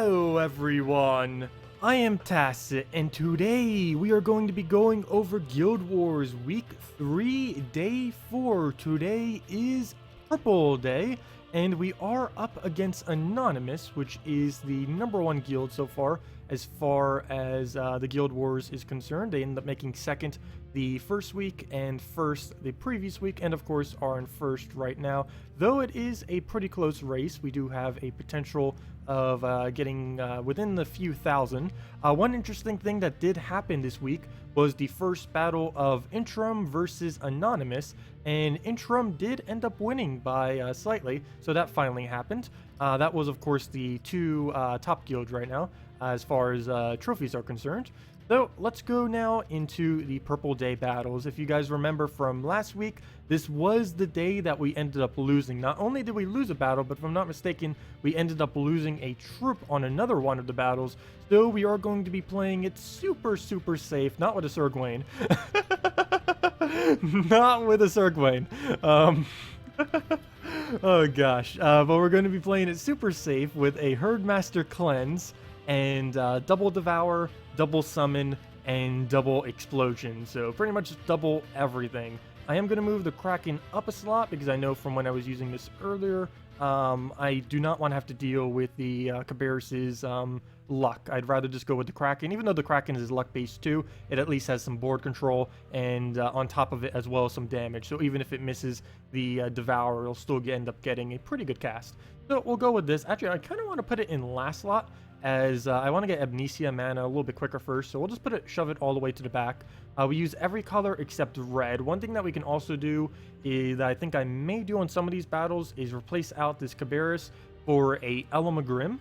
Hello everyone, I am Tacet, and today we are going to be going over Guild Wars Week 3, Day 4. Today is Purple Day, and we are up against Anonymous, which is the #1 guild so far as the Guild Wars is concerned. They ended up making second the first week and first the previous week, and of course are in first right now. Though it is a pretty close race, we do have a potential of getting within the few thousand. One interesting thing that did happen this week was the first battle of Interim versus Anonymous, and Interim did end up winning by slightly, so that finally happened. That was of course the two top guilds right now as far as trophies are concerned. So let's go now into the Purple Day battles. If you guys remember from last week, this was the day that we ended up losing. Not only did we lose a battle, but if I'm not mistaken, we ended up losing a troop on another one of the battles. So we are going to be playing it super safe, not with a Sir Gawain. Not with a Sir Gawain. Oh gosh, but we're going to be playing it super safe with a Herdmaster Cleanse and double Devour, double Summon, and double Explosion. So pretty much double everything. I am going to move the Kraken up a slot because I know from when I was using this earlier, I do not want to have to deal with the Cabarrus's luck. I'd rather just go with the Kraken. Even though the Kraken is luck based too, it at least has some board control and on top of it as well as some damage. So even if it misses the Devour, it'll still end up getting a pretty good cast. So we'll go with this. Actually, I kind of want to put it in last slot, as I want to get Amnesia mana a little bit quicker first, so we'll just shove it all the way to the back. We use every color except red. One thing that we can also do is, that I think I may do on some of these battles, is replace out this Cabarrus for a Elamagrim.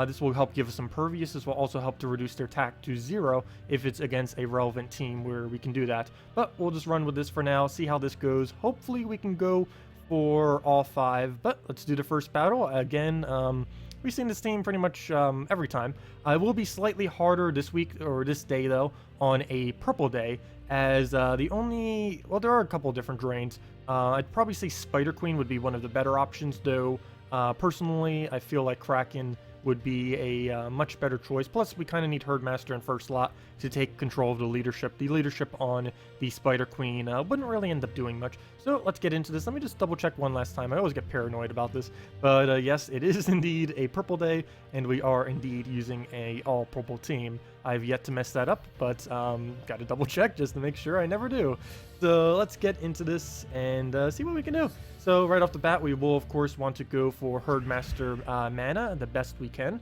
This will help give us some Pervious. This will also help to reduce their attack to 0 if it's against a relevant team where we can do that. But we'll just run with this for now, see how this goes. Hopefully we can go for all 5, but let's do the first battle. Again, we've seen this team pretty much every time. It will be slightly harder this week, or this day though, on a Purple Day, as there are a couple different drains. I'd probably say Spider Queen would be one of the better options, though personally I feel like Kraken would be a much better choice. Plus, we kind of need Herdmaster in first slot to take control of the leadership. The leadership on the Spider Queen wouldn't really end up doing much. So let's get into this. Let me just double check one last time. I always get paranoid about this. But yes, it is indeed a Purple Day, and we are indeed using a all-purple team. I've yet to mess that up, but got to double check just to make sure I never do. So let's get into this and see what we can do. So right off the bat, we will of course want to go for Herdmaster mana the best we can.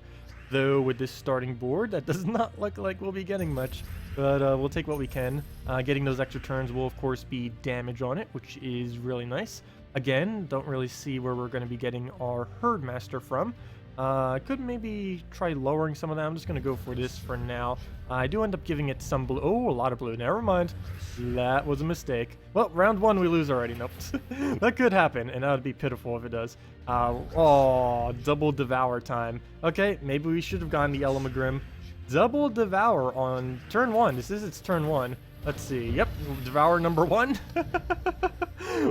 Though with this starting board, that does not look like we'll be getting much, but we'll take what we can. Getting those extra turns will of course be damage on it, which is really nice. Again, don't really see where we're going to be getting our Herdmaster from. I could maybe try lowering some of that. I'm just going to go for this for now. I do end up giving it some blue. Oh, a lot of blue. Never mind. That was a mistake. Well, round 1 we lose already. Nope. That could happen, and that would be pitiful if it does. Oh, double Devour time. Okay, maybe we should have gone the Elamagrim. Double Devour on turn 1. This is its turn 1. Let's see. Yep, Devour number 1.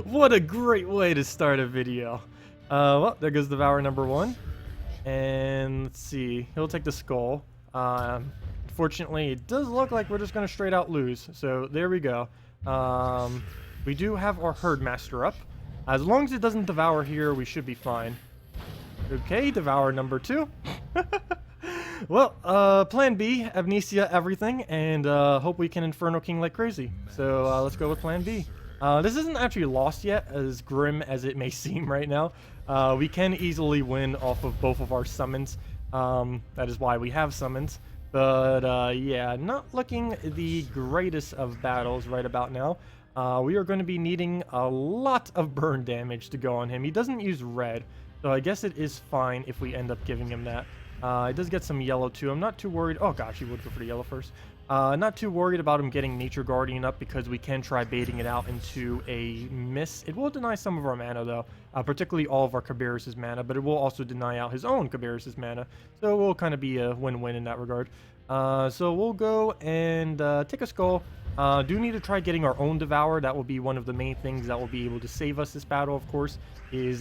What a great way to start a video. Well, there goes Devour number 1. And let's see, he'll take the skull. Unfortunately, it does look like we're just going to straight out lose. So there we go. We do have our Herdmaster up. As long as it doesn't Devour here, we should be fine. Okay, Devour number 2. Well, plan B, Amnesia everything, and hope we can Inferno King like crazy. So let's go with plan B. This isn't actually lost yet, as grim as it may seem right now. We can easily win off of both of our summons. That is why we have summons. But yeah, not looking the greatest of battles right about now. We are going to be needing a lot of burn damage to go on him. He doesn't use red, so I guess it is fine if we end up giving him that. It does get some yellow too. I'm not too worried. Oh gosh, he would go for the yellow first. Not too worried about him getting Nature Guardian up because we can try baiting it out into a miss. It will deny some of our mana though, particularly all of our Cabarrus's mana, but it will also deny out his own Cabarrus's mana. So it will kind of be a win-win in that regard. So we'll go and take a skull, Do need to try getting our own Devour. That will be one of the main things that will be able to save us this battle, of course, is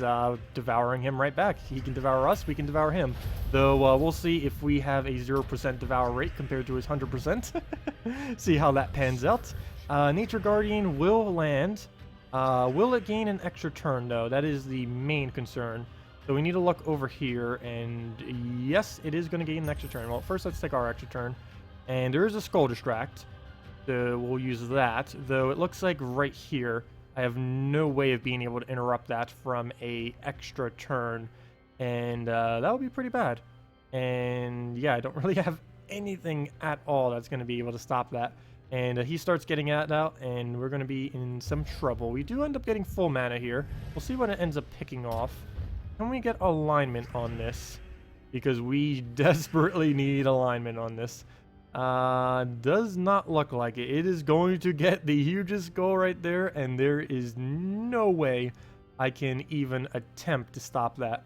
devouring him right back. He can devour us, we can devour him. Though we'll see if we have a 0% Devour rate compared to his 100%. See how that pans out. Nature Guardian will land. Will it gain an extra turn, though? That is the main concern. So we need to look over here, and yes, it is going to gain an extra turn. Well, first let's take our extra turn. And there is a Skull Distract. So we'll use that, though it looks like right here I have no way of being able to interrupt that from a extra turn, and that would be pretty bad. And yeah, I don't really have anything at all that's going to be able to stop that. And he starts getting that out, and we're going to be in some trouble. We do end up getting full mana here. We'll see what it ends up picking off. Can we get alignment on this? Because we desperately need alignment on this. Does not look like it. It is going to get the hugest goal right there, and there is no way I can even attempt to stop that.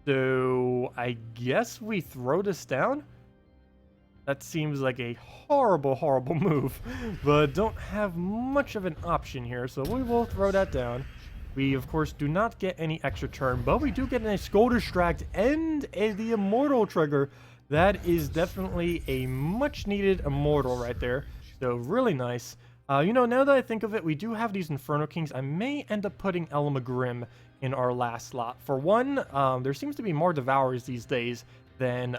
So I guess we throw this down? That seems like a horrible, horrible move, but don't have much of an option here, so we will throw that down. We, of course, do not get any extra turn, but we do get a Skull Distract and the Immortal trigger. That is definitely a much-needed Immortal right there, so really nice. You know, now that I think of it, we do have these Inferno Kings. I may end up putting Elamagrim in our last slot. For one, there seems to be more Devourers these days than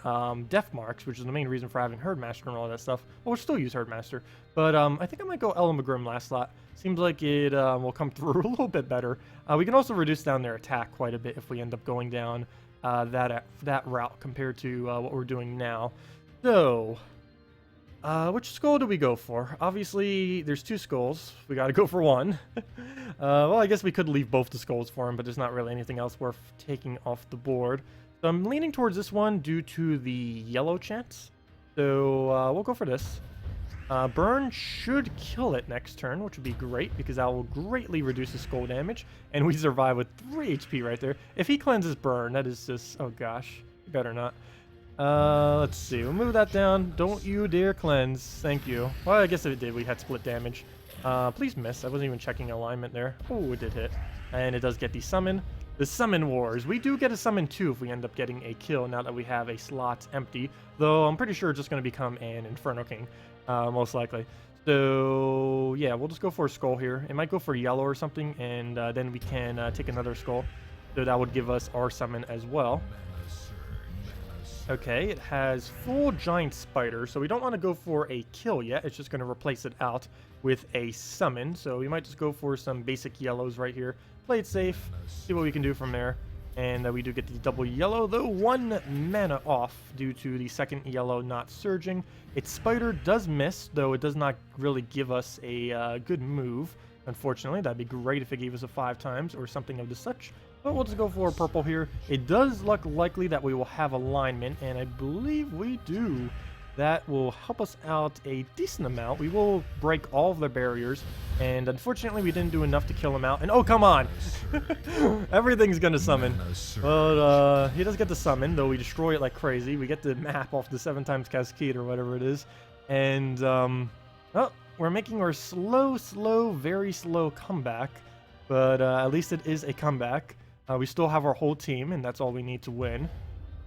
Death Marks, which is the main reason for having Herdmaster and all that stuff. Well, we'll still use Herdmaster, but I think I might go Elamagrim last slot. Seems like it will come through a little bit better. We can also reduce down their attack quite a bit if we end up going down that route compared to what we're doing now. So, which skull do we go for? Obviously, there's two skulls. We got to go for one. Well, I guess we could leave both the skulls for him, but there's not really anything else worth taking off the board. So I'm leaning towards this one due to the yellow chance. So we'll go for this. Burn should kill it next turn, which would be great because that will greatly reduce the skull damage. And we survive with 3 HP right there. If he cleanses Burn, that is just... oh gosh, better not. Let's see. We'll move that down. Don't you dare cleanse. Thank you. Well, I guess if it did, we had split damage. Please miss. I wasn't even checking alignment there. Oh, it did hit. And it does get the summon. The Summon Wars. We do get a summon too if we end up getting a kill now that we have a slot empty. Though I'm pretty sure it's just going to become an Inferno King. Most likely. So yeah, we'll just go for a skull here. It might go for yellow or something, and then we can take another skull. So that would give us our summon as well. Okay, it has full giant spider, so we don't want to go for a kill yet. It's just going to replace it out with a summon. So we might just go for some basic yellows right here. Play it safe, see what we can do from there. And we do get the double yellow, though 1 mana off due to the second yellow not surging. Its spider does miss, though it does not really give us a good move. Unfortunately, that'd be great if it gave us a 5 times or something of the such. But we'll just go for purple here. It does look likely that we will have alignment, and I believe we do. That will help us out a decent amount. We will break all of their barriers, and unfortunately we didn't do enough to kill him out. And oh, come on! Everything's gonna summon. But he does get the summon, though we destroy it like crazy. We get the map off the 7 times Cascade or whatever it is. And, oh, we're making our slow, very slow comeback. But at least it is a comeback. We still have our whole team, and that's all we need to win.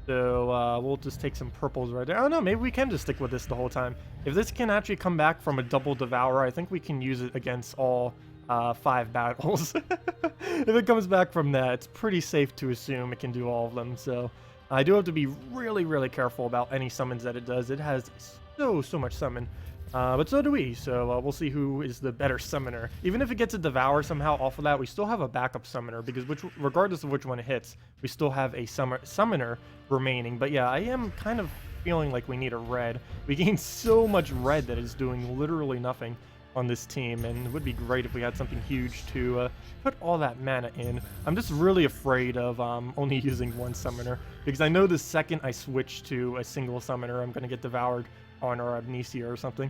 So we'll just take some purples right there. I don't know, maybe we can just stick with this the whole time. If this can actually come back from a double Devourer, I think we can use it against all 5 battles. If it comes back from that, it's pretty safe to assume it can do all of them. So I do have to be really, really careful about any summons that it does. It has so much summon. But so do we, so we'll see who is the better summoner. Even if it gets a Devour somehow off of that, we still have a backup summoner, because regardless of which one it hits, we still have a summoner remaining. But yeah, I am kind of feeling like we need a red. We gain so much red that it's doing literally nothing on this team, and it would be great if we had something huge to put all that mana in. I'm just really afraid of only using 1 summoner, because I know the second I switch to a single summoner, I'm going to get devoured on our Amnesia or something.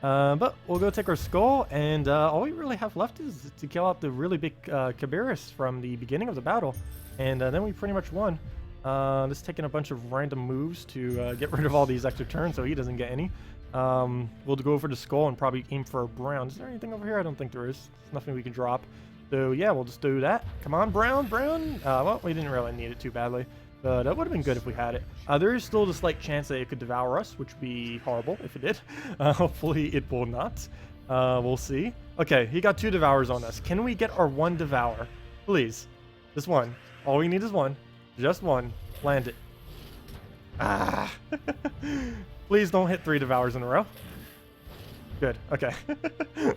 But we'll go take our skull, and all we really have left is to kill out the really big Caberis from the beginning of the battle, and then we pretty much won. Just taking a bunch of random moves to get rid of all these extra turns so he doesn't get any. We'll go for the skull and probably aim for a brown. Is there anything over here? I don't think there is. There's nothing we can drop. So yeah, we'll just do that. Come on, brown. Well, we didn't really need it too badly, but that would have been good if we had it. There is still a slight chance that it could devour us, which would be horrible if it did. Hopefully it will not. We'll see. Okay, he got 2 devours on us. Can we get our 1 devour? Please. Just 1. All we need is 1. Just 1. Land it. Ah. Please don't hit 3 devours in a row. Good. Okay.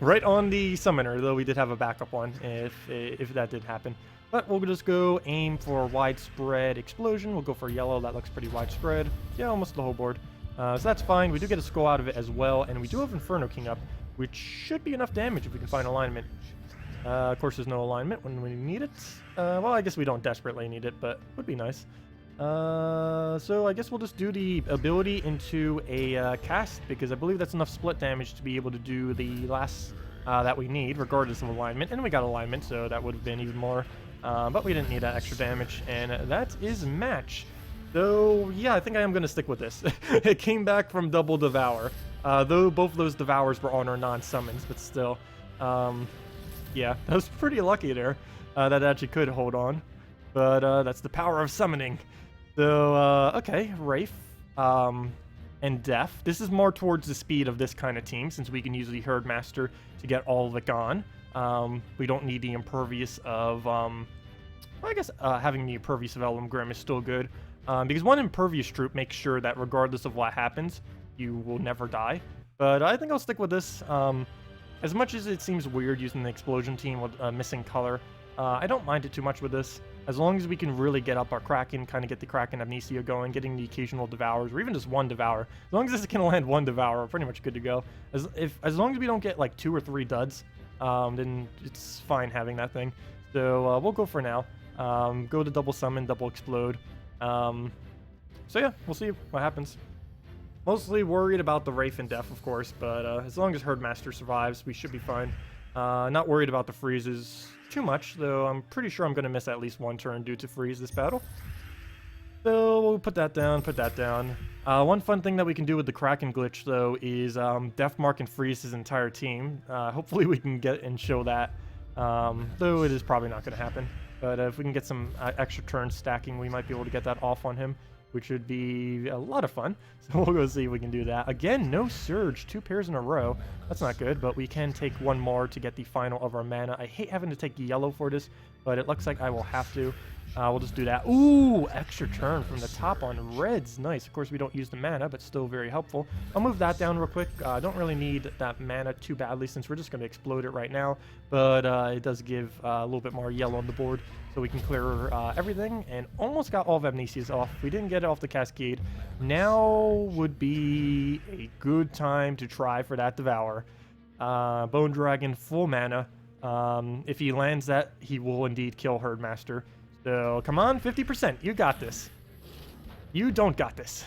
Right on the summoner, though we did have a backup one if that did happen. But we'll just go aim for widespread explosion. We'll go for yellow. That looks pretty widespread. Yeah, almost the whole board. So that's fine. We do get a skull out of it as well, and we do have Inferno King up, which should be enough damage if we can find alignment. Of course, there's no alignment when we need it. Well, I guess we don't desperately need it, but would be nice. So I guess we'll just do the ability into a cast, because I believe that's enough split damage to be able to do the last that we need, regardless of alignment. And we got alignment, so that would have been even more. But we didn't need that extra damage, and that is match. So yeah, I think I am going to stick with this. It came back from double devour, though both of those devours were on our non-summons, but still. Yeah, that was pretty lucky there. That actually could hold on. But that's the power of summoning. So, okay, Wraith, and Death. This is more towards the speed of this kind of team, since we can use the Herdmaster to get all of it gone. We don't need the Impervious of, well, I guess having the Impervious of Elven Grim is still good. Because one Impervious troop makes sure that regardless of what happens, you will never die. But I think I'll stick with this. As much as it seems weird using the Explosion team with missing color, I don't mind it too much with this. As long as we can really get up our Kraken, kind of get the Kraken Amnesia going, getting the occasional Devours, or even just 1 Devour. As long as this can land 1 Devour, we're pretty much good to go. As long as we don't get like 2 or 3 duds, then it's fine having that thing. So we'll go for now. Go to double summon, double explode. So yeah, we'll see what happens. Mostly worried about the Wraith and Death, of course, but as long as Herdmaster survives, we should be fine. Not worried about the freezes too much, though I'm pretty sure I'm going to miss at least 1 turn due to freeze this battle. So we'll put that down, one fun thing that we can do with the Kraken glitch, though, is Death Mark and freeze his entire team. Hopefully we can get and show that, though it is probably not going to happen. But if we can get some extra turns stacking, we might be able to get that off on him, which would be a lot of fun. So we'll go see if we can do that. Again, no Surge, 2 pairs in a row. That's not good, but we can take 1 more to get the final of our mana. I hate having to take yellow for this, but it looks like I will have to. We'll just do that. Ooh, extra turn from the top on reds. Nice. Of course, we don't use the mana, but still very helpful. I'll move that down real quick. I don't really need that mana too badly since we're just going to explode it right now, but it does give a little bit more yellow on the board, so we can clear everything, and almost got all of Amnesia's off. We didn't get it off the Cascade. Now would be a good time to try for that Devour. Bone Dragon, full mana. If he lands that, he will indeed kill Herdmaster. So, come on, 50%. You got this. You don't got this.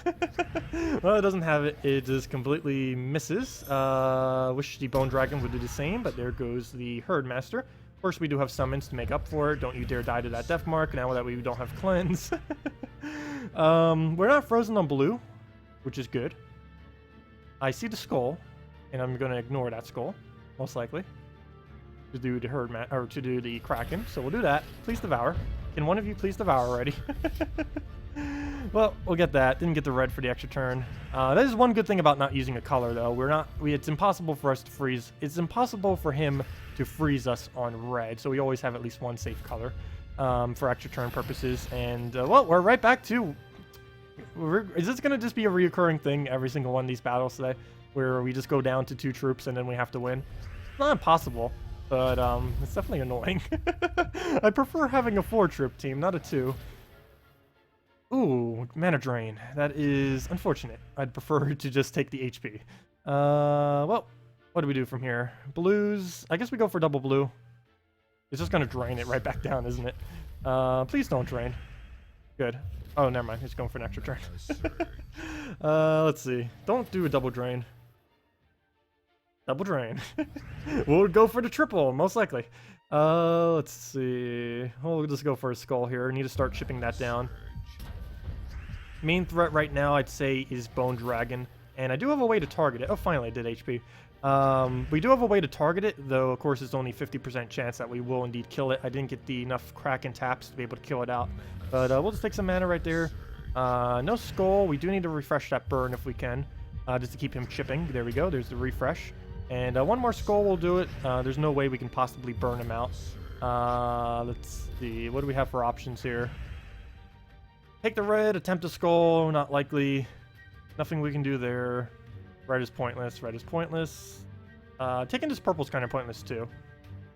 Well, it doesn't have it. It just completely misses. Wish the Bone Dragon would do the same, but there goes the Herdmaster. Of course, we do have summons to make up for it. Don't you dare die to that Death Mark now that we don't have Cleanse. We're not frozen on blue, which is good. I see the skull, and I'm going to ignore that skull, most likely, to do the to do the Kraken. So we'll do that. Please devour. Can one of you please devour already? Well, we'll get that. Didn't get the red for the extra turn. That is one good thing about not using a color, though. It's impossible for us to freeze. It's impossible for him to freeze us on red, so we always have at least 1 safe color for extra turn purposes. And, well, we're right back to... Is this going to just be a reoccurring thing every single one of these battles today, where we just go down to 2 troops and then we have to win? It's not impossible, but it's definitely annoying. I prefer having a 4-troop team, not a 2. Ooh, mana drain. That is unfortunate. I'd prefer to just take the HP. Well, what do we do from here? Blues. I guess we go for double blue. It's just going to drain it right back down, isn't it? Please don't drain. Good. Oh, never mind. It's going for an extra turn. Let's see. Don't do a double drain. Double drain. We'll go for the triple, most likely. Let's see. We'll just go for a skull here. Need to start chipping that down. Main threat right now, I'd say, is Bone Dragon. And I do have a way to target it. Oh, finally I did HP. We do have a way to target it, though of course it's only 50% chance that we will indeed kill it. I didn't get enough Kraken taps to be able to kill it out. But we'll just take some mana right there. No skull. We do need to refresh that burn if we can, just to keep him chipping. There we go. There's the refresh. And one more skull will do it. There's no way we can possibly burn him out. Let's see. What do we have for options here? Take the red, attempt a skull. Not likely. Nothing we can do there. Red is pointless. Red is pointless. Taking this purple is kind of pointless too.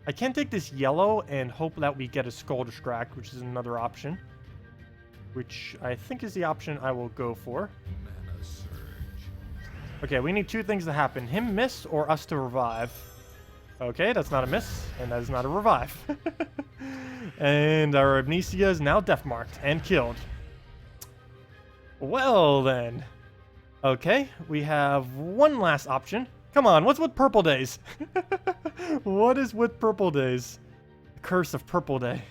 I can take this yellow and hope that we get a skull distract, which is another option. Which I think is the option I will go for. Okay, we need two things to happen. Him miss or us to revive. Okay, that's not a miss, and that is not a revive. And our Amnesia is now death marked and killed. Well then. Okay, we have one last option. Come on, what's with purple days? What is with purple days? The curse of purple day.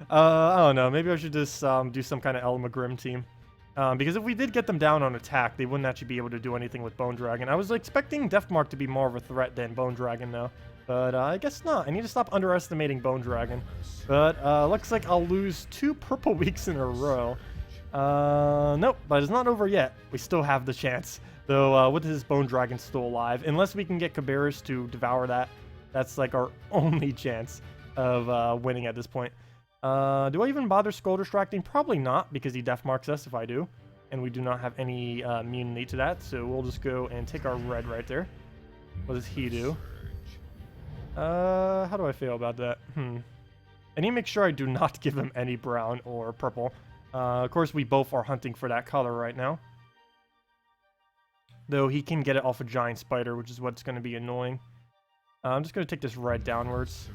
I don't know, maybe I should just do some kind of Elmagrim team. Because if we did get them down on attack, they wouldn't actually be able to do anything with Bone Dragon. I was expecting Deathmark to be more of a threat than Bone Dragon, though. But I guess not. I need to stop underestimating Bone Dragon. But looks like I'll lose 2 purple weeks in a row. Nope, but it's not over yet. We still have the chance. Though, with his Bone Dragon still alive. Unless we can get Cabarrus to devour that. That's like our only chance of winning at this point. Do I even bother Skull Distracting? Probably not, because he death marks us if I do. And we do not have any immunity to that, so we'll just go and take our red right there. What does he do? How do I feel about that? I need to make sure I do not give him any brown or purple. Of course, we both are hunting for that color right now. Though he can get it off a giant spider, which is what's going to be annoying. I'm just going to take this red downwards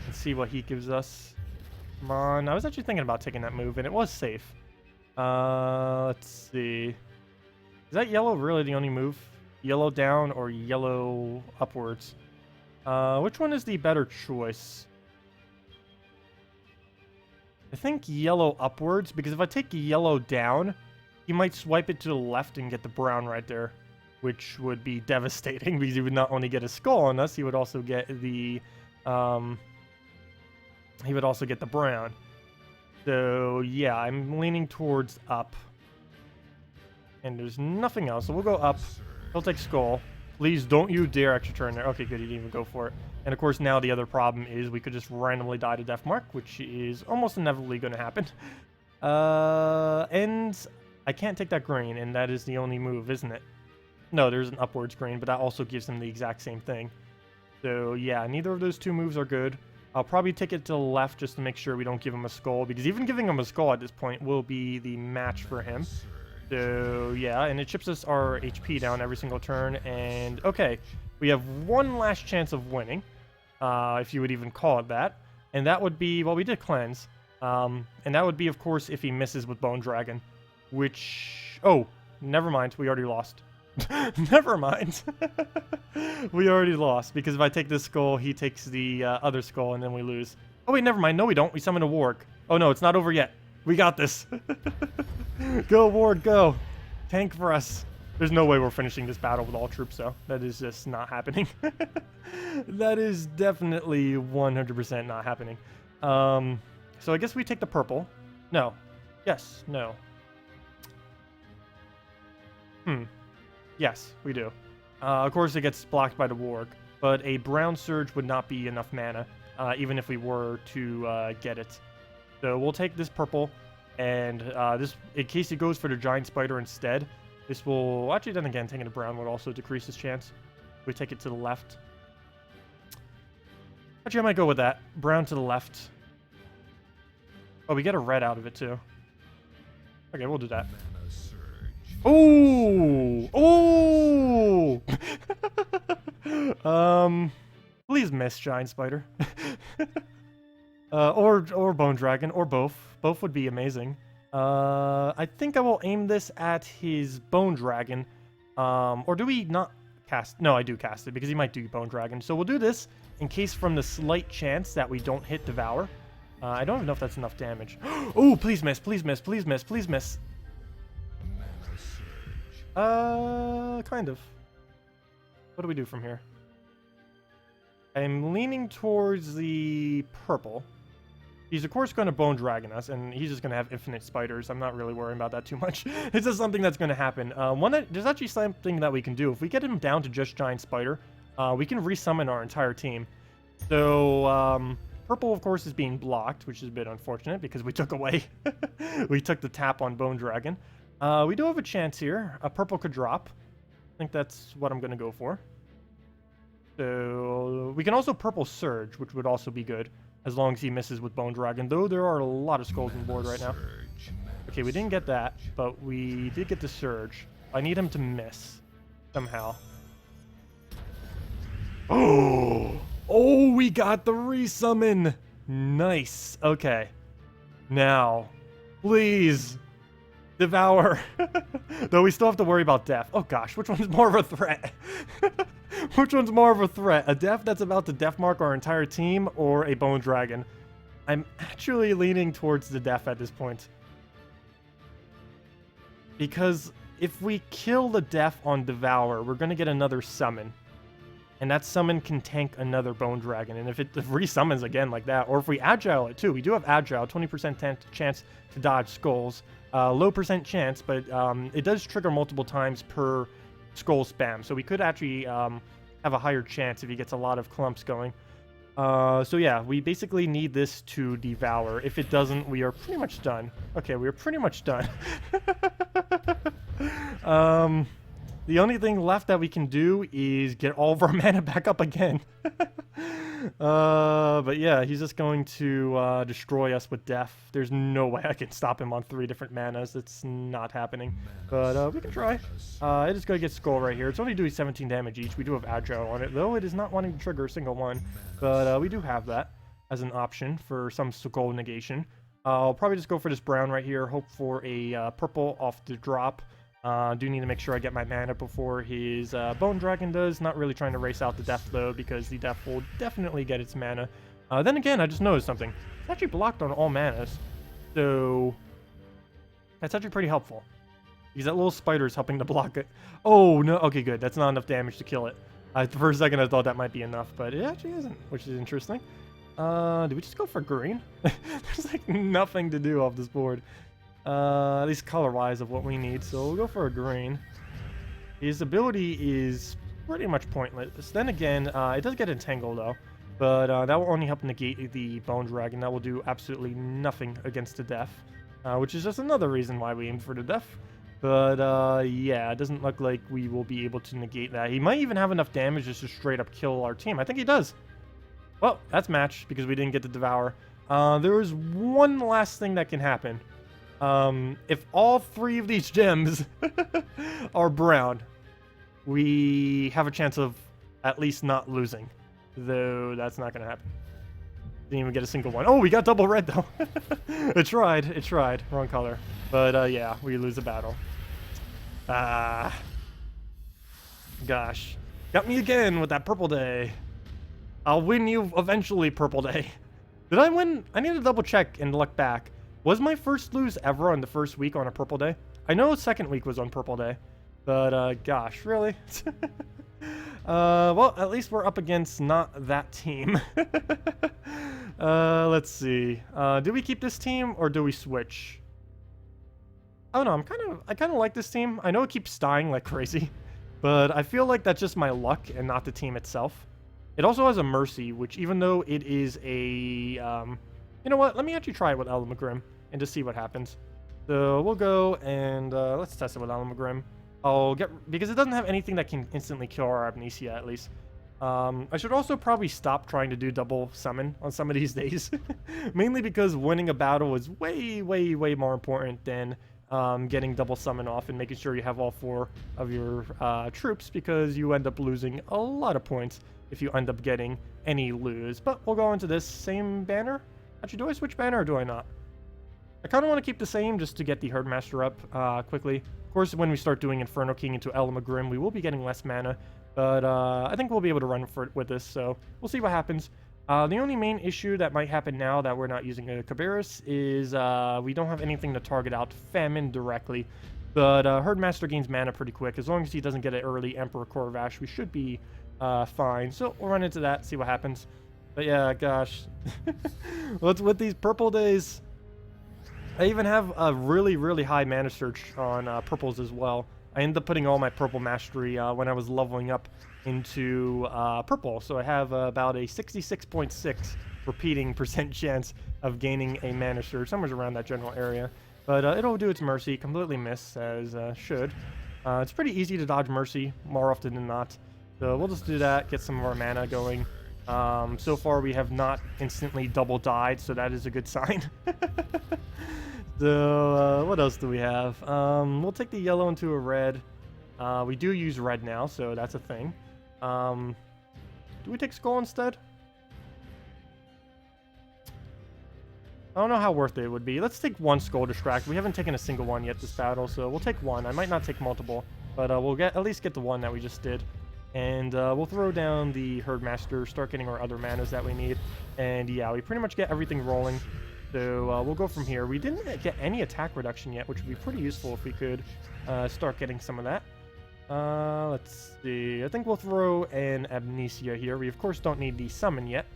and see what he gives us. Come on, I was actually thinking about taking that move, and it was safe. Let's see. Is that yellow really the only move? Yellow down or yellow upwards? Which one is the better choice? I think yellow upwards, because if I take yellow down, he might swipe it to the left and get the brown right there, which would be devastating, because he would not only get a skull on us, he would also get the... he would also get the brown. So, yeah, I'm leaning towards up. And there's nothing else, so we'll go up. He'll take skull. Please don't you dare extra turn there. Okay, good, he didn't even go for it. And, of course, now the other problem is we could just randomly die to Deathmark, which is almost inevitably going to happen. And I can't take that green, and that is the only move, isn't it? No, there's an upwards green, but that also gives him the exact same thing. So, yeah, neither of those two moves are good. I'll probably take it to the left just to make sure we don't give him a skull, because even giving him a skull at this point will be the match for him. So, yeah, and it chips us our HP down every single turn, and okay, we have one last chance of winning, if you would even call it that, and that would be, well, we did cleanse, and that would be, of course, if he misses with Bone Dragon, which, oh, never mind, we already lost. Never mind. We already lost, because if I take this skull, he takes the other skull, and then we lose. Oh, wait, never mind. No, we don't. We summon a Warg. Oh, no, it's not over yet. We got this. Go, Warg, go. Tank for us. There's no way we're finishing this battle with all troops, though. That is just not happening. That is definitely 100% not happening. So I guess we take the purple. No. Yes. No. Yes, we do. Of course, it gets blocked by the Warg, but a brown surge would not be enough mana, even if we were to get it. So we'll take this purple, and this, in case it goes for the giant spider instead, this will, actually then again, taking the brown would also decrease his chance. We take it to the left. Actually, I might go with that. Brown to the left. Oh, we get a red out of it, too. Okay, we'll do that. Ooh! Ooh! Please miss Giant Spider. Or Bone Dragon, or both. Both would be amazing. I think I will aim this at his Bone Dragon. Or do we not cast? No, I do cast it, because he might do Bone Dragon. So we'll do this in case from the slight chance that we don't hit Devour. I don't even know if that's enough damage. Oh, please miss, please miss, please miss, please miss. Kind of. What do we do from here? I'm leaning towards the purple. He's, of course, going to Bone Dragon us, and he's just going to have infinite spiders. I'm not really worrying about that too much. It's just something that's going to happen. There's actually something that we can do. If we get him down to just Giant Spider, we can resummon our entire team. So, purple, of course, is being blocked, which is a bit unfortunate because we took away. We took the tap on Bone Dragon. We do have a chance here. A purple could drop. I think that's what I'm going to go for. So, we can also purple Surge, which would also be good. As long as he misses with Bone Dragon, though there are a lot of skulls on the board right now. Okay, we didn't get that, but we did get the Surge. I need him to miss somehow. Oh, we got the resummon. Nice. Okay. Now, please devour. Though we still have to worry about death. Oh gosh, which one's more of a threat? Which one's more of a threat? A death that's about to death mark our entire team, or a Bone Dragon? I'm actually leaning towards the death at this point. Because if we kill the death on Devour, we're going to get another summon. And that summon can tank another Bone Dragon. And if it resummons again like that, or if we Agile it too, we do have Agile, 20% chance to dodge skulls. Low percent chance, but it does trigger multiple times per skull spam. So we could actually have a higher chance if he gets a lot of clumps going. So yeah, we basically need this to devour. If it doesn't, we are pretty much done. Okay, we are pretty much done. The only thing left that we can do is get all of our mana back up again. But yeah, he's just going to destroy us with death. There's no way I can stop him on 3 different manas. It's not happening. But we can try. I just gotta get Skull right here. It's only doing 17 damage each. We do have Agile on it, though it is not wanting to trigger a single one. But we do have that as an option for some Skull negation. I'll probably just go for this brown right here. Hope for a purple off the drop. Do need to make sure I get my mana before his Bone Dragon does. Not really trying to race out the death though, because the death will definitely get its mana. Then again, I just noticed something. It's actually blocked on all manas, so that's actually pretty helpful. Because that little spider is helping to block it. Oh no, okay, good. That's not enough damage to kill it. For a second I thought that might be enough, but it actually isn't, which is interesting. Do we just go for green? There's like nothing to do off this board. At least color-wise of what we need, so we'll go for a green. His ability is pretty much pointless. Then again, it does get entangled though, but that will only help negate the Bone Dragon. That will do absolutely nothing against the death, which is just another reason why we aim for the death. But yeah, it doesn't look like we will be able to negate that. He might even have enough damage just to straight up kill our team. I think he does. Well, that's matched because we didn't get to Devour. There is one last thing that can happen. If all 3 of these gems are brown, we have a chance of at least not losing, though that's not going to happen. Didn't even get a single one. Oh, we got double red though. It tried. Wrong color. But yeah, we lose the battle. Gosh. Got me again with that purple day. I'll win you eventually, purple day. Did I win? I need to double check and look back. Was my first lose ever on the first week on a purple day? I know the second week was on purple day, but gosh, really? Well, at least we're up against not that team. Let's see. Do we keep this team or do we switch? I don't know. I kind of like this team. I know it keeps dying like crazy, but I feel like that's just my luck and not the team itself. It also has a Mercy, which even though it is a, you know what? Let me actually try it with Elamagrim and just see what happens. So we'll go and let's test it with Elamagrim. Because it doesn't have anything that can instantly kill our Amnesia, at least. I should also probably stop trying to do double summon on some of these days. Mainly because winning a battle is way, way, way more important than getting double summon off and making sure you have all 4 of your troops, because you end up losing a lot of points if you end up getting any lose. But we'll go into this same banner. Actually, do I switch banner or do I not? I kind of want to keep the same just to get the Herdmaster up quickly. Of course, when we start doing Inferno King into Elamagrim, we will be getting less mana, but I think we'll be able to run with this, so we'll see what happens. The only main issue that might happen now that we're not using a Cabarrus is we don't have anything to target out Famine directly. But Herdmaster gains mana pretty quick. As long as he doesn't get an early Emperor Corvash, we should be fine. So we'll run into that, see what happens. But yeah, gosh. What's with these purple days? I even have a really, really high mana search on purples as well. I ended up putting all my purple mastery when I was leveling up into purple. So I have about a 66.6 repeating percent chance of gaining a mana surge, somewhere around that general area. But it'll do its mercy, completely miss, as should. It's pretty easy to dodge mercy, more often than not. So we'll just do that, get some of our mana going. So far we have not instantly double died, so that is a good sign. So, what else do we have? We'll take the yellow into a red. We do use red now, so that's a thing. Do we take skull instead? I don't know how worth it would be. Let's take one skull distract. We haven't taken a single one yet this battle, so we'll take one. I might not take multiple, but we'll at least get the one that we just did. And we'll throw down the Herdmaster, start getting our other manas that we need. And yeah, we pretty much get everything rolling. So we'll go from here. We didn't get any attack reduction yet, which would be pretty useful if we could start getting some of that. Let's see. I think we'll throw an Amnesia here. We, of course, don't need the summon yet,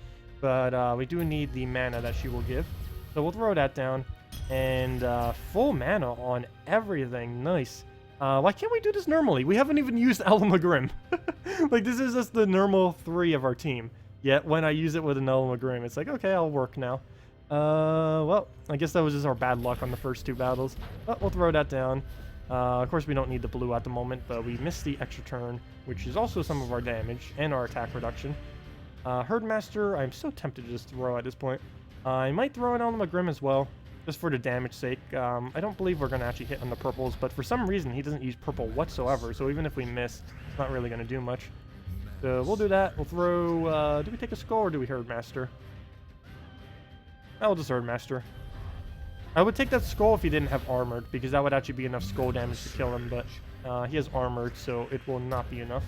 but we do need the mana that she will give. So we'll throw that down. And full mana on everything. Nice. Why can't we do this normally? We haven't even used Elamagrim. Like, this is just the normal 3 of our team. Yet, when I use it with an Elamagrim, it's like, okay, I'll work now. Well, I guess that was just our bad luck on the first 2 battles. But we'll throw that down. Of course, we don't need the blue at the moment, but we missed the extra turn, which is also some of our damage and our attack reduction. Herdmaster, I'm so tempted to just throw at this point. I might throw it on Magrim as well, just for the damage sake. I don't believe we're going to actually hit on the purples, but for some reason, he doesn't use purple whatsoever, so even if we miss, it's not really going to do much. So we'll do that. We'll throw... do we take a skull or do we Herdmaster? I'll just Herdmaster. I would take that skull if he didn't have armored, because that would actually be enough skull damage to kill him, but he has armored, so it will not be enough.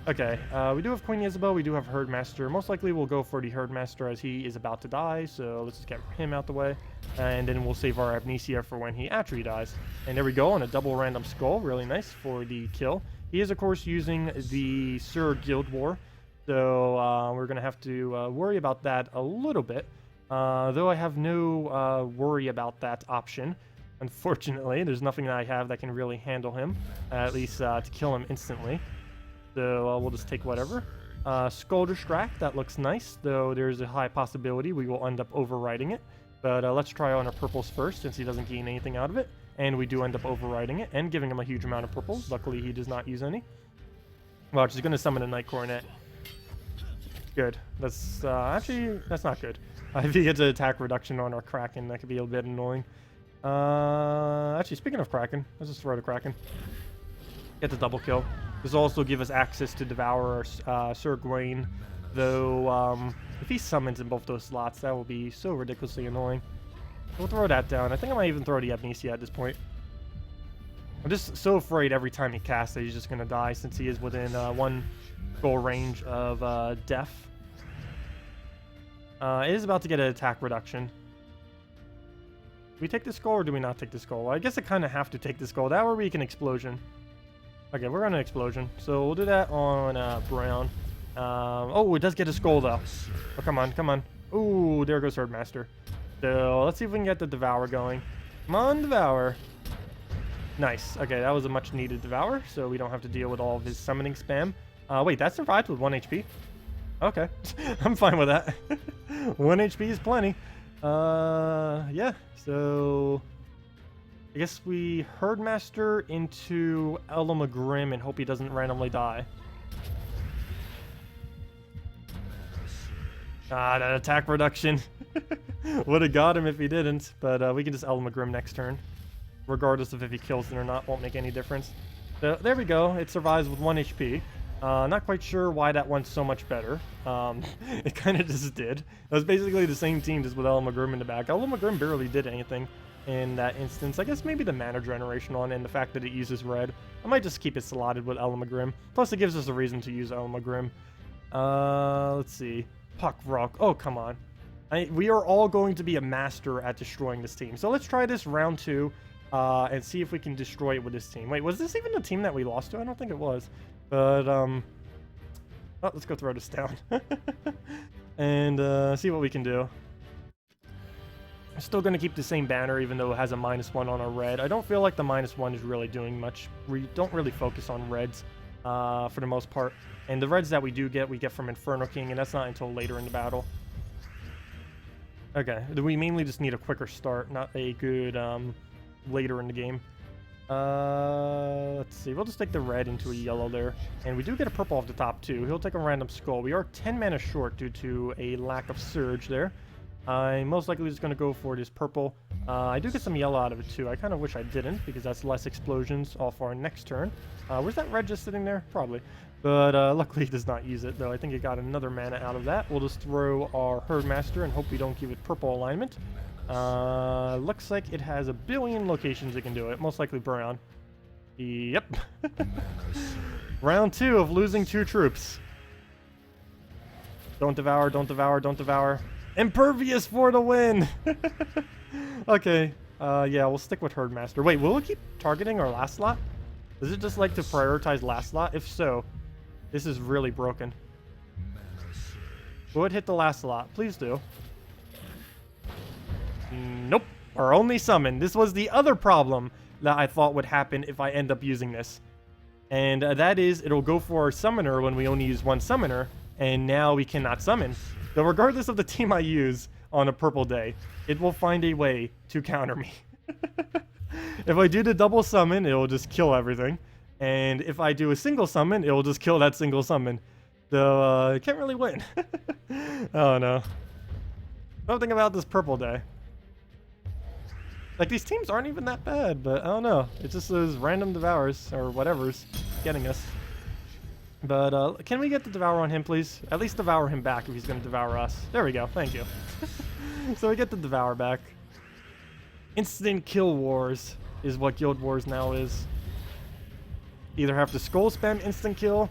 Okay, we do have Queen Isabel, we do have Herdmaster. Most likely we'll go for the Herdmaster as he is about to die, so let's just get him out the way. And then we'll save our Amnesia for when he actually dies. And there we go, on a double random skull, really nice for the kill. He is, of course, using the Sir Guild War, so we're going to have to worry about that a little bit. Though I have no worry about that option. Unfortunately, there's nothing that I have that can really handle him, at least to kill him instantly. So we'll just take whatever. Skull Distract, that looks nice, though there's a high possibility we will end up overriding it. But let's try on our purples first, since he doesn't gain anything out of it. And we do end up overriding it, and giving him a huge amount of purples. Luckily, he does not use any. Well, she's going to summon a Night Coronet. Good. That's actually, that's not good. If he gets an attack reduction on our Kraken, that could be a bit annoying. Actually, speaking of Kraken, let's just throw the Kraken. Get the double kill. This will also give us access to devour Sir Gawain, though if he summons in both those slots, that will be so ridiculously annoying. We'll throw that down. I think I might even throw the Amnesia at this point. I'm just so afraid every time he casts that he's just going to die, since he is within 1 goal range of death. It is about to get an attack reduction. Do we take the skull or do we not take the skull? Well, I guess I kind of have to take the skull. That way we can explosion. Okay, we're on an explosion. So we'll do that on brown. Oh, it does get a skull though. Oh, come on, come on. Ooh, there goes Herdmaster. So let's see if we can get the Devour going. Come on, Devour. Nice. Okay, that was a much needed Devour, so we don't have to deal with all of his summoning spam. Wait, that survived with 1 HP? Okay, I'm fine with that. 1 HP is plenty. Yeah, so I guess we Herdmaster into Elamagrim and hope he doesn't randomly die. Ah, that attack reduction. Would have got him if he didn't, but we can just Elamagrim next turn. Regardless of if he kills it or not, won't make any difference. So there we go, it survives with 1 HP. Not quite sure why that went so much better. It kind of just did. It was basically the same team, just with Elamagrim in the back. Elamagrim barely did anything in that instance. I guess maybe the mana generation on and the fact that it uses red. I might just keep it slotted with Elamagrim. Plus, it gives us a reason to use Elamagrim. Let's see. Puck Rock. Oh, come on. We are all going to be a master at destroying this team. So let's try this round 2 and see if we can destroy it with this team. Wait, was this even the team that we lost to? I don't think it was. But, oh, let's go throw this down. And see what we can do. I'm still going to keep the same banner, even though it has a -1 on our red. I don't feel like the -1 is really doing much. We don't really focus on reds for the most part. And the reds that we do get, we get from Inferno King, and that's not until later in the battle. Okay, we mainly just need a quicker start, not a good later in the game. Let's see, we'll just take the red into a yellow there. And we do get a purple off the top too. He'll take a random skull. We are 10 mana short due to a lack of surge there. I'm most likely just going to go for this purple. I do get some yellow out of it too. I kind of wish I didn't, because that's less explosions off our next turn. Was that red just sitting there? Probably. But luckily he does not use it, though. I think he got another mana out of that. We'll just throw our Herdmaster and hope we don't give it purple alignment. Looks like it has a billion locations it can do it. Most likely brown. Yep. Round 2 of losing 2 troops. Don't devour, don't devour, don't devour. Impervious for the win! Okay, yeah, we'll stick with Herdmaster. Wait, will it keep targeting our last slot? Does it just like to prioritize last slot? If so, this is really broken. Will it hit the last slot? Please do. Nope. Our only summon. This was the other problem that I thought would happen if I end up using this. And that is, it'll go for our summoner when we only use 1 summoner, and now we cannot summon. So regardless of the team I use on a purple day, it will find a way to counter me. If I do the double summon, it will just kill everything. And if I do a single summon, it will just kill that single summon. So, I can't really win. Oh no. Something about this purple day. Like, these teams aren't even that bad, but I don't know. It's just those random devours, or whatever's getting us. But, can we get the devour on him, please? At least devour him back if he's going to devour us. There we go. Thank you. So we get the devour back. Instant kill wars is what Guild Wars now is. Either have the skull spam instant kill.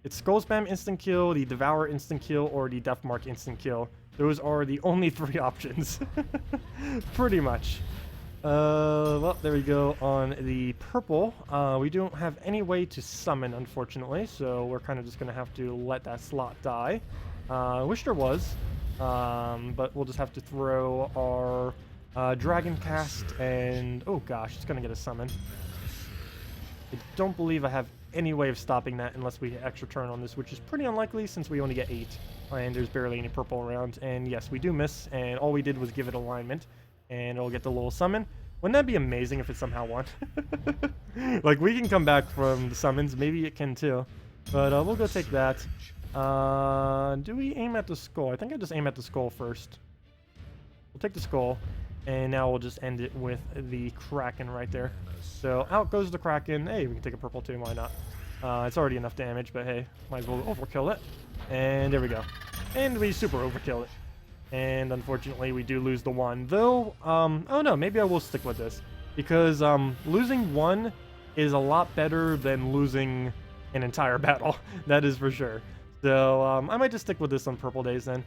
It's skull spam instant kill, the devour instant kill, or the death mark instant kill. Those are the only 3 options. Pretty much. Well, there we go on the purple. We don't have any way to summon, unfortunately, so we're kind of just going to have to let that slot die. I wish there was, but we'll just have to throw our Dragon Cast, and oh gosh, it's going to get a summon. I don't believe I have any way of stopping that unless we extra turn on this, which is pretty unlikely since we only get 8, and there's barely any purple around. And yes, we do miss, and all we did was give it alignment. And it'll get the little summon. Wouldn't that be amazing if it somehow won? Like, we can come back from the summons. Maybe it can too. But we'll go take that. Do we aim at the skull? I think I just aim at the skull first. We'll take the skull. And now we'll just end it with the Kraken right there. So out goes the Kraken. Hey, we can take a purple too. Why not? It's already enough damage, but hey, might as well overkill it. And there we go. And we super overkill it. And unfortunately, we do lose the 1. Though, oh no, maybe I will stick with this. Because losing 1 is a lot better than losing an entire battle. That is for sure. So I might just stick with this on purple days then.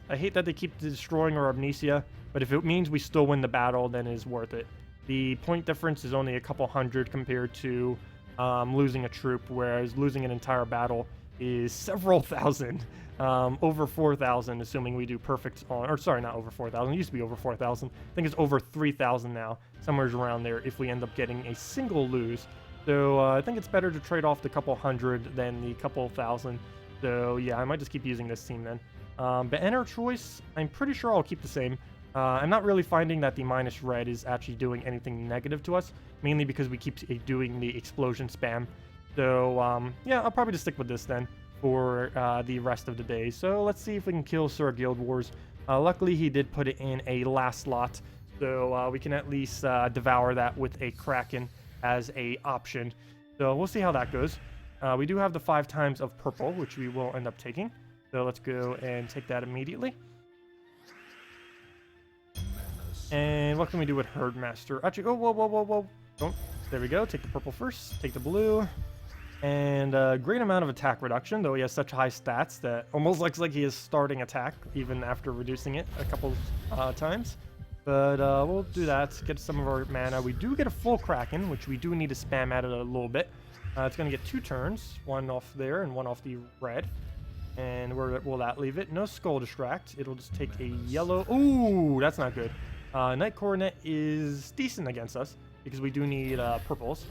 I hate that they keep destroying our Amnesia, but if it means we still win the battle, then it's worth it. The point difference is only a couple hundred compared to losing a troop, whereas losing an entire battle is several thousand. Over 4,000, assuming we do perfect on, or sorry, not over 4,000, it used to be over 4,000. I think it's over 3,000 now, somewhere around there, if we end up getting a single lose. So I think it's better to trade off the couple hundred than the couple thousand. So yeah, I might just keep using this team then. But enter choice, I'm pretty sure I'll keep the same. I'm not really finding that the minus red is actually doing anything negative to us, mainly because we keep doing the explosion spam. So yeah, I'll probably just stick with this then for the rest of the day. So let's see if we can kill Sir Guild Wars. Luckily, he did put it in a last slot, so we can at least devour that with a Kraken as a option. So we'll see how that goes. We do have the 5 times of purple, which we will end up taking. So let's go and take that immediately. And what can we do with Herdmaster? Actually, oh, whoa, whoa, whoa, whoa. Don't. There we go. Take the purple first. Take the blue. and a great amount of attack reduction, though he has such high stats that almost looks like he is starting attack even after reducing it a couple times. But we'll do that, get some of our mana. We do get a full Kraken, which we do need to spam at it a little bit. It's going to get 2 turns, one off there and one off the red. And where will that leave it? No Skull Distract. It'll just take a yellow. Ooh, that's not good. Night Coronet is decent against us because we do need purples.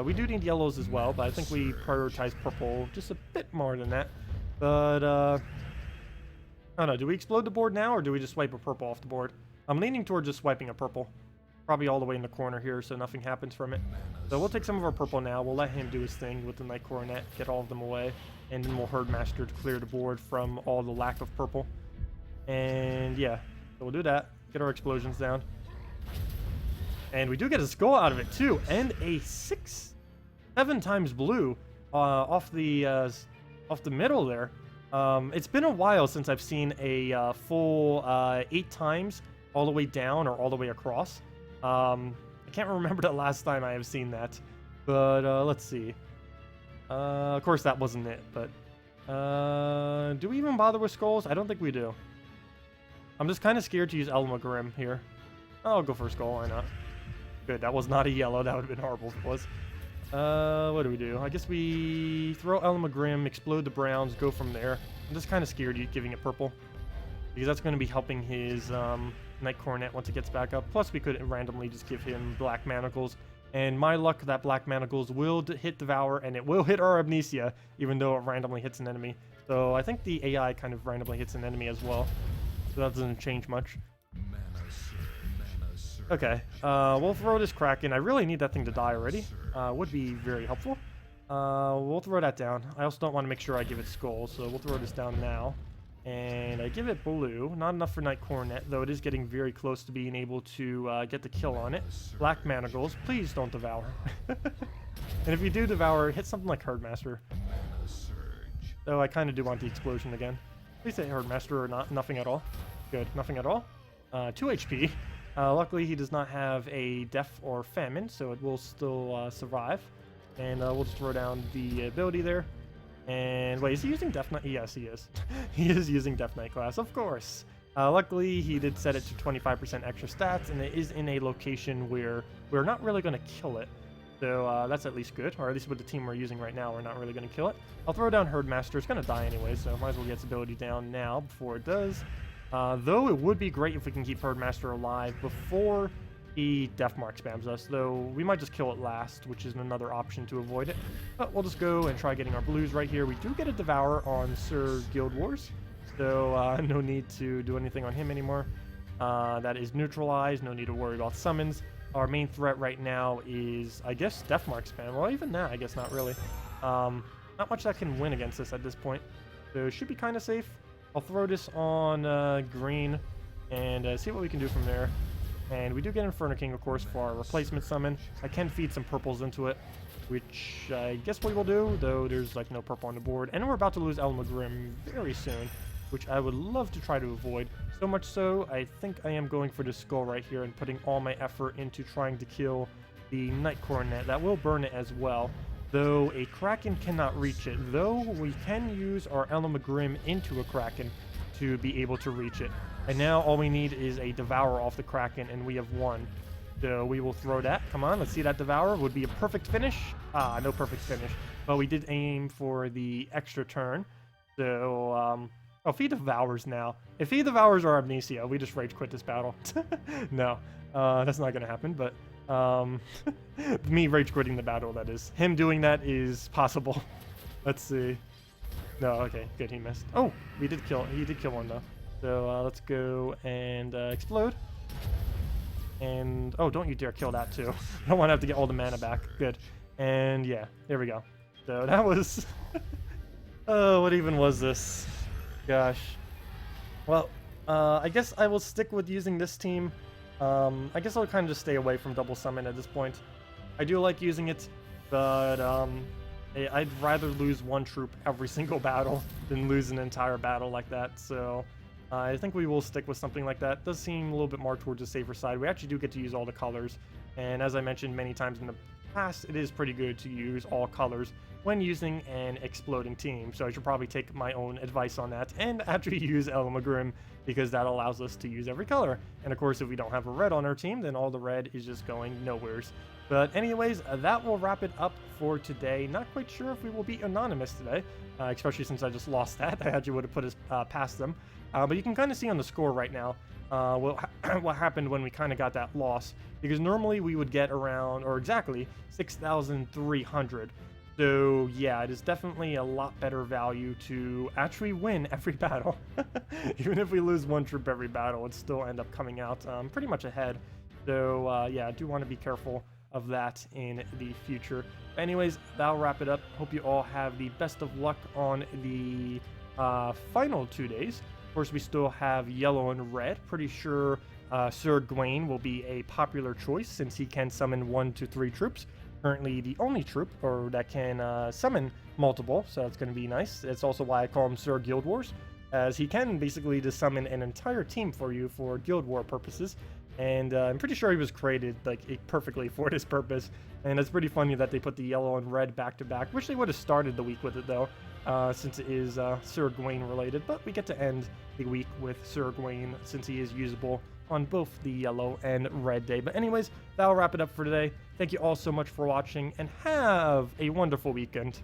We do need yellows as well, but I think we prioritize purple just a bit more than that. But, I don't know. Do we explode the board now, or do we just swipe a purple off the board? I'm leaning towards just swiping a purple. Probably all the way in the corner here, so nothing happens from it. So we'll take some of our purple now. We'll let him do his thing with the Night Coronet, get all of them away. And then we'll Herdmaster to clear the board from all the lack of purple. And yeah, so we'll do that. Get our explosions down. And we do get a skull out of it too. And a 7 times blue off the middle there. It's been a while since I've seen a full 8 times all the way down or all the way across. I can't remember the last time I have seen that, but let's see. Of course that wasn't it, but do we even bother with skulls? I don't think we do. I'm just kind of scared to use Elmagrim here. I'll go for a skull, why not? Good, that was not a yellow. That would have been horrible if it was. What do we do? I guess we throw Elmagrim, explode the browns, go from there. I'm just kind of scared giving it purple, because that's going to be helping his Night Coronet once it gets back up. Plus, we could randomly just give him Black Manacles. And my luck, that Black Manacles will hit Devour, and it will hit our Amnesia, even though it randomly hits an enemy. So I think the AI kind of randomly hits an enemy as well. So that doesn't change much. Okay, we'll throw this Kraken. I really need that thing to die already. Would be very helpful. We'll throw that down. I also don't want to make sure I give it Skull, so we'll throw this down now. And I give it blue. Not enough for Night Coronet, though it is getting very close to being able to get the kill on it. Black Manacles, please don't Devour. And if you do Devour, hit something like Herdmaster. Though I kind of do want the explosion again. Please say Herdmaster or not. Nothing at all. Good, nothing at all. 2 HP. Luckily, he does not have a Death or Famine, so it will still survive. And we'll just throw down the ability there. And wait, is he using Death Knight? Yes, he is. He is using Death Knight class, of course. Luckily, he did set it to 25% extra stats, and it is in a location where we're not really going to kill it. So that's at least good, or at least with the team we're using right now, we're not really going to kill it. I'll throw down Herdmaster. It's going to die anyway, so might as well get its ability down now before it does. Though it would be great if we can keep Herdmaster alive before he Deathmark spams us, though we might just kill it last, which is another option to avoid it. But we'll just go and try getting our blues right here. We do get a Devour on Sir Guild Wars, so no need to do anything on him anymore. That is neutralized, no need to worry about summons. Our main threat right now is, I guess, Deathmark spam. Well, even that, I guess not really. Not much that can win against us at this point, so it should be kind of safe. I'll throw this on green and see what we can do from there. And we do get Inferno King, of course, for our replacement summon. I can feed some purples into it, which I guess we will do, though there's like no purple on the board. And we're about to lose Elmagrim very soon, which I would love to try to avoid. So much so, I think I am going for the skull right here and putting all my effort into trying to kill the Night Coronet. That will burn it as well, though a Kraken cannot reach it. Though we can use our Elmagrim into a Kraken to be able to reach it. And now all we need is a Devour off the Kraken, and we have won. So we will throw that. Come on, let's see that Devour. Would be a perfect finish. No perfect finish. But we did aim for the extra turn. So, if he Devours now. If he Devours our Amnesia, we just rage quit this battle. No, that's not going to happen, but me rage quitting the battle, that is. Him doing that is possible. Let's see. No, okay, good, he missed. Oh, he did kill one though. So let's go and explode. And oh, don't you dare kill that too. I don't want to have to get all the mana back. Good. And yeah, there we go. So that was oh, what even was this? Gosh. Well, I guess I will stick with using this team. I guess I'll kind of just stay away from double summon at this point. I do like using it, but I'd rather lose one troop every single battle than lose an entire battle like that. So I think we will stick with something like that. It does seem a little bit more towards the safer side. We actually do get to use all the colors. And as I mentioned many times in the past, it is pretty good to use all colors when using an exploding team. So I should probably take my own advice on that and actually use Elmagrim, because that allows us to use every color. And of course, if we don't have a red on our team, then all the red is just going nowheres. But anyways, that will wrap it up for today. Not quite sure if we will be anonymous today, especially since I just lost that. I actually would have put us past them. But you can kind of see on the score right now what happened when we kind of got that loss, because normally we would get around, or exactly, 6,300. So yeah, it is definitely a lot better value to actually win every battle. Even if we lose one troop every battle, it still end up coming out pretty much ahead. So yeah, I do want to be careful of that in the future. Anyways, that'll wrap it up. Hope you all have the best of luck on the final 2 days. Of course, we still have yellow and red. Pretty sure Sir Gawain will be a popular choice since he can summon 1 to 3 troops. Currently the only troop that can summon multiple, so it's going to be nice. It's also why I call him Sir Guild Wars, as he can basically just summon an entire team for you for Guild War purposes. And I'm pretty sure he was created like perfectly for this purpose. And it's pretty funny that they put the yellow and red back to back. Wish they would have started the week with it though, since it is Sir Gawain related. But we get to end the week with Sir Gawain since he is usable on both the yellow and red day. But anyways, that'll wrap it up for today. Thank you all so much for watching, and have a wonderful weekend.